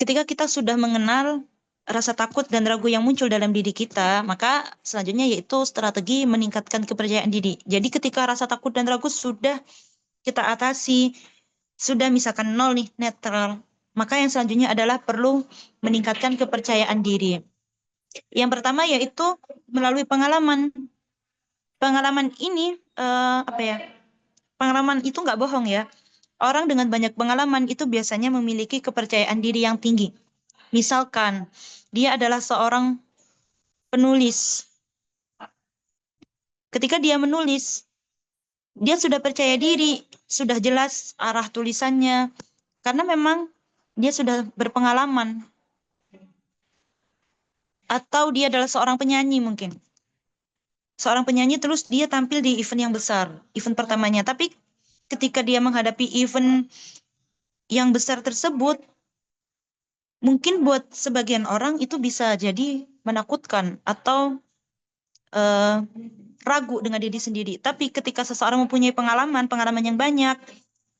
Ketika kita sudah mengenal rasa takut dan ragu yang muncul dalam diri kita, maka selanjutnya yaitu strategi meningkatkan kepercayaan diri. Jadi ketika rasa takut dan ragu sudah kita atasi, sudah misalkan nol nih, netral, maka yang selanjutnya adalah perlu meningkatkan kepercayaan diri. Yang pertama yaitu melalui pengalaman. Pengalaman ini apa ya? Pengalaman itu nggak bohong ya. Orang dengan banyak pengalaman itu biasanya memiliki kepercayaan diri yang tinggi. Misalkan dia adalah seorang penulis. Ketika dia menulis, dia sudah percaya diri, sudah jelas arah tulisannya, karena memang dia sudah berpengalaman. Atau dia adalah seorang penyanyi mungkin. Seorang penyanyi terus dia tampil di event yang besar, event pertamanya. Tapi ketika dia menghadapi event yang besar tersebut, mungkin buat sebagian orang itu bisa jadi menakutkan atau eh, ragu dengan diri sendiri. Tapi ketika seseorang mempunyai pengalaman yang banyak,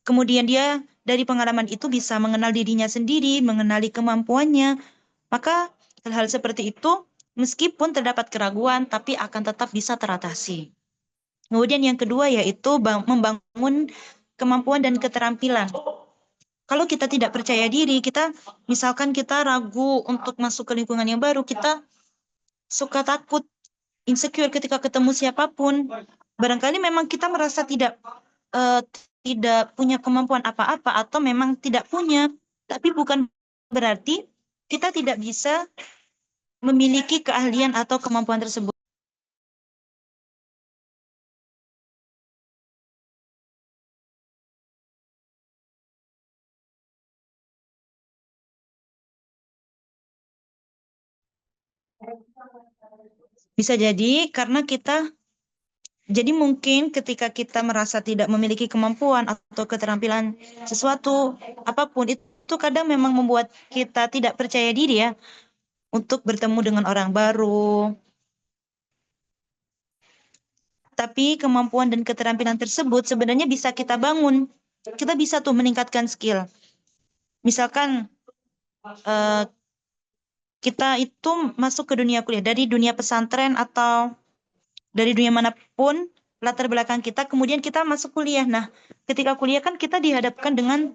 kemudian dia dari pengalaman itu bisa mengenal dirinya sendiri, mengenali kemampuannya, maka hal-hal seperti itu meskipun terdapat keraguan, tapi akan tetap bisa teratasi. Kemudian yang kedua yaitu membangun kemampuan dan keterampilan. Kalau kita tidak percaya diri, misalkan kita ragu untuk masuk ke lingkungan yang baru, kita suka takut, insecure ketika ketemu siapapun. Barangkali memang kita merasa eh, tidak punya kemampuan apa-apa atau memang tidak punya, tapi bukan berarti kita tidak bisa memiliki keahlian atau kemampuan tersebut. Bisa jadi karena jadi mungkin ketika kita merasa tidak memiliki kemampuan atau keterampilan sesuatu, apapun itu kadang memang membuat kita tidak percaya diri ya untuk bertemu dengan orang baru. Tapi kemampuan dan keterampilan tersebut sebenarnya bisa kita bangun. Kita bisa tuh meningkatkan skill. Misalkan eh, kita itu masuk ke dunia kuliah dari dunia pesantren atau dari dunia manapun latar belakang kita, kemudian kita masuk kuliah. Nah, ketika kuliah kan kita dihadapkan dengan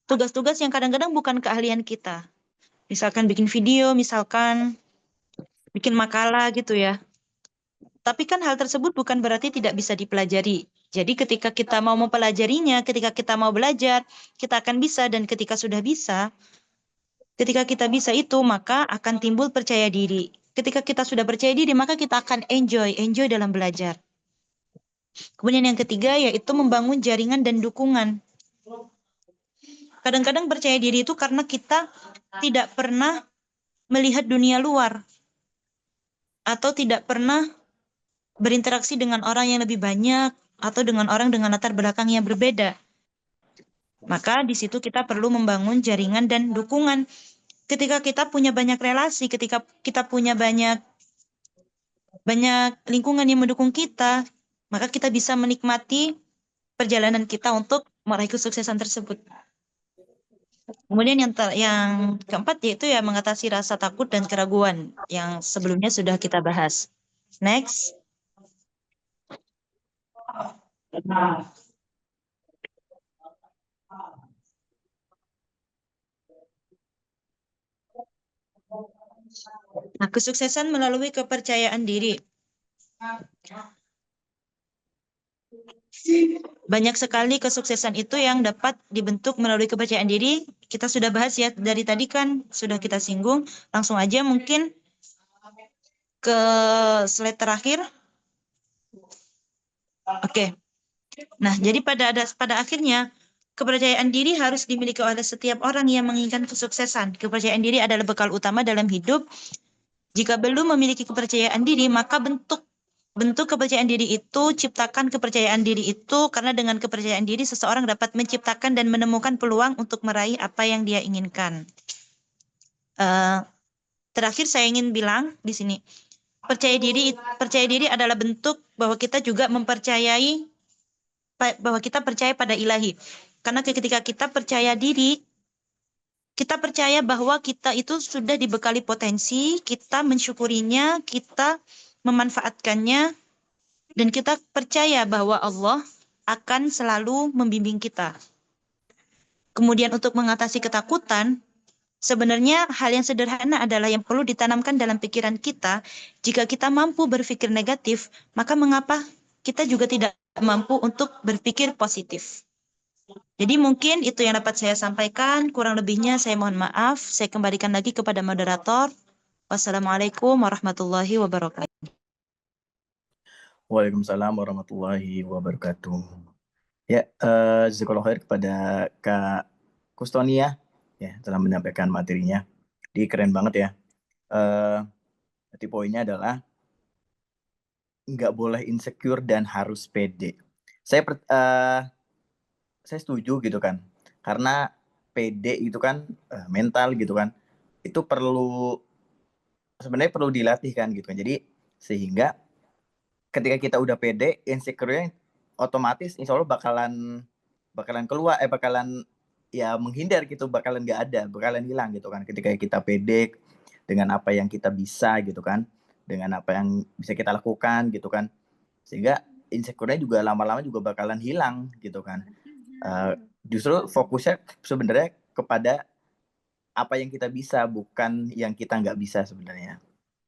tugas-tugas yang kadang-kadang bukan keahlian kita. Misalkan bikin video, misalkan bikin makalah gitu ya. Tapi kan hal tersebut bukan berarti tidak bisa dipelajari. Jadi ketika kita mau mempelajarinya, ketika kita mau belajar, kita akan bisa dan ketika kita bisa itu maka akan timbul percaya diri. Ketika kita sudah percaya diri, maka kita akan enjoy dalam belajar. Kemudian yang ketiga yaitu membangun jaringan dan dukungan. Kadang-kadang percaya diri itu karena kita tidak pernah melihat dunia luar atau tidak pernah berinteraksi dengan orang yang lebih banyak atau dengan orang dengan latar belakang yang berbeda. Maka di situ kita perlu membangun jaringan dan dukungan. Ketika kita punya banyak relasi, ketika kita punya banyak banyak lingkungan yang mendukung kita, maka kita bisa menikmati perjalanan kita untuk meraih kesuksesan tersebut. Kemudian yang keempat yaitu ya mengatasi rasa takut dan keraguan yang sebelumnya sudah kita bahas. Next. Nah, kesuksesan melalui kepercayaan diri. Banyak sekali kesuksesan itu yang dapat dibentuk melalui kepercayaan diri. Kita sudah bahas ya dari tadi kan sudah kita singgung. Langsung aja mungkin ke slide terakhir. Oke. Nah, jadi pada akhirnya kepercayaan diri harus dimiliki oleh setiap orang yang menginginkan kesuksesan. Kepercayaan diri adalah bekal utama dalam hidup. Jika belum memiliki kepercayaan diri, maka bentuk kepercayaan diri itu, ciptakan kepercayaan diri itu, karena dengan kepercayaan diri seseorang dapat menciptakan dan menemukan peluang untuk meraih apa yang dia inginkan. Terakhir saya ingin bilang di sini, percaya diri adalah bentuk bahwa kita juga mempercayai bahwa kita percaya pada ilahi. Karena ketika kita percaya diri, Kita percaya bahwa kita itu sudah dibekali potensi, kita mensyukurinya, kita memanfaatkannya, dan kita percaya bahwa Allah akan selalu membimbing kita. Kemudian untuk mengatasi ketakutan, sebenarnya hal yang sederhana adalah yang perlu ditanamkan dalam pikiran kita. Jika kita mampu berpikir negatif, maka mengapa kita juga tidak mampu untuk berpikir positif? Jadi mungkin itu yang dapat saya sampaikan. Kurang lebihnya saya mohon maaf. Saya kembalikan lagi kepada moderator. Wassalamualaikum warahmatullahi wabarakatuh. Waalaikumsalam warahmatullahi wabarakatuh. Ya, jazakallahu khair kepada Kak Kustonia ya telah menyampaikan materinya. Di keren banget ya. Nanti poinnya adalah nggak boleh insecure dan harus pede. Saya setuju gitu kan. Karena pede itu kan mental gitu kan. Itu sebenarnya perlu dilatih kan gitu kan. Jadi sehingga ketika kita udah pede, insecure-nya otomatis insya Allah bakalan keluar, bakalan ya menghindar gitu, bakalan nggak ada, bakalan hilang gitu kan. Ketika kita pede dengan apa yang kita bisa gitu kan, dengan apa yang bisa kita lakukan gitu kan, sehingga insecure-nya juga lama-lama juga bakalan hilang gitu kan. Justru fokusnya sebenarnya kepada apa yang kita bisa, bukan yang kita nggak bisa sebenarnya.